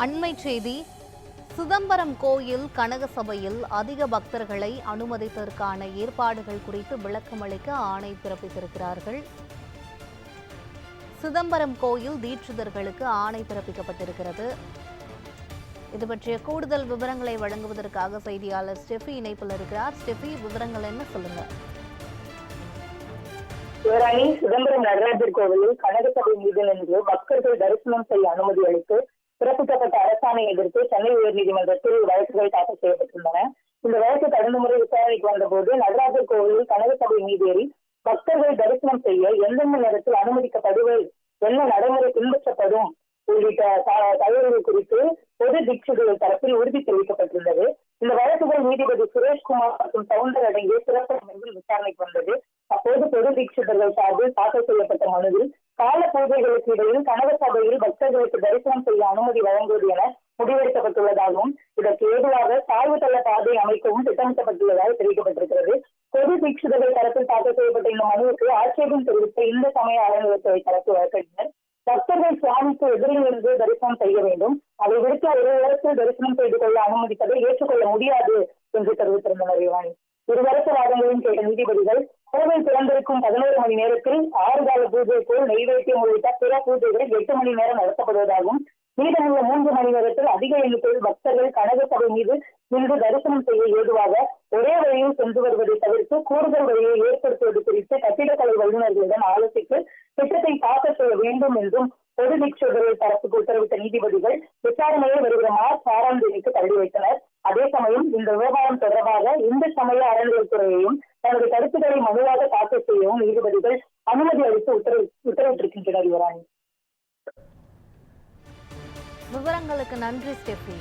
அண்மை செய்தி. சிதம்பரம் கோயில் கனக சபையில் அதிக பக்தர்களை அனுமதித்ததற்கான ஏற்பாடுகள் குறித்து விளக்கமளிக்க ஆணை பிறப்பித்திருக்கிறார்கள். சிதம்பரம் கோயில் தீட்சிதர்களுக்கு ஆணை பிறப்பிக்கப்பட்டிருக்கிறது. இது பற்றிய கூடுதல் விவரங்களை வழங்குவதற்காக செய்தியாளர் ஸ்டெஃபி இணைப்பில் இருக்கிறார். ஸ்டெஃபி, விவரங்கள் என்ன சொல்லுங்க? சிதம்பரம் நடராஜர் கோவிலில் கனக சபை மீது நின்று பக்தர்கள் தரிசனம் செய்ய அனுமதி அளித்து பிறப்பிக்கப்பட்ட அரசாணை எதிர்த்து சென்னை உயர்நீதிமன்றத்தில் வழக்குகள் தாக்கல் செய்யப்பட்டுள்ளன. இந்த வழக்கு கடந்த முறை விசாரணைக்கு வந்தபோது நடராஜர் கோவிலில் கனக சபை மீதேறி பக்தர்கள் தரிசனம் செய்ய எந்தெந்த நேரத்தில் அனுமதிக்கப்படுவது, என்ன நடைமுறை பின்பற்றப்படும் உள்ளிட்ட தகவல்கள் குறித்து பொது தீட்சிதர்கள் தரப்பில் உறுதி தெரிவிக்கப்பட்டுள்ளது. இந்த வழக்குகள் நீதிபதி சுரேஷ்குமார் மற்றும் சவுந்தர் அடங்கிய சிறப்பு அமர்வில் விசாரணைக்கு வந்தது. அப்போது பொது தீட்சிதர்கள் சார்பில் தாக்கல் செய்யப்பட்ட மனுவில் கால பூஜைகளுக்கு இடையில் கனக சபையில் பக்தர்களுக்கு தரிசனம் செய்ய அனுமதி வழங்குவது என முடிவெடுக்கப்பட்டுள்ளதாகவும் இதற்கு ஏதுவாக சாய்வு தள பாதை அமைக்கவும் திட்டமிட்டப்பட்டுள்ளதாக தெரிவிக்கப்பட்டிருக்கிறது. பொது தீட்சிதர்கள் தரப்பில் தாக்கல் செய்யப்பட்ட இந்த மனுவுக்கு ஆட்சேபம் தெரிவித்த இந்து சமய அறநிலையத்துறை தரப்பு வழக்கறிஞர் பக்தர்கள் சுவாமிக்கு எதிரில் இருந்து தரிசனம் செய்ய வேண்டும், அதை விடுத்து ஒரு இடத்தில் தரிசனம் செய்து கொள்ள அனுமதிப்பதை ஏற்றுக்கொள்ள முடியாது என்று தெரிவித்திருந்தனர். இருவரப்பு வாதங்களையும் கேட்ட நீதிபதிகள் கோவில் திறந்திருக்கும் 11 மணி நேரத்தில் 6 கால பூஜை போல் நெய்வேத்தியம் உள்ளிட்ட பிற பூஜைகள் 8 மணி நேரம் நடத்தப்படுவதாகவும் மீதமுள்ள 3 மணி நேரத்தில் அதிக எண்ணிக்கையில் பக்தர்கள் கனக சபை மீது நின்று தரிசனம் செய்ய ஏதுவாக ஒரே வழியில் சென்று வருவதை தவிர்த்து கூடுதல் வழியை ஏற்படுத்துவது குறித்து கட்டிடக்கலை வல்லுநர்களுடன் ஆலோசித்து திட்டத்தை தாக்கல் செய்ய வேண்டும் என்றும் பொது தீட்சிதர்கள் தரப்புக்கு உத்தரவிட்ட நீதிபதிகள் விசாரணையை வருகிற மார்ச் 6ஆம் தேதிக்கு தள்ளி வைத்தனர். அதே சமயம் இந்த விவகாரம் தொடர்பாக இந்து சமய அறநிலையத்துறையையும் தனது கருத்துக்களை மனுவாக தாக்கல் செய்யவும் நீதிபதிகள் அனுமதி அளித்து உத்தரவிட்டிருக்கின்றனர். விவரங்களுக்கு நன்றி ஸ்டெஃபி.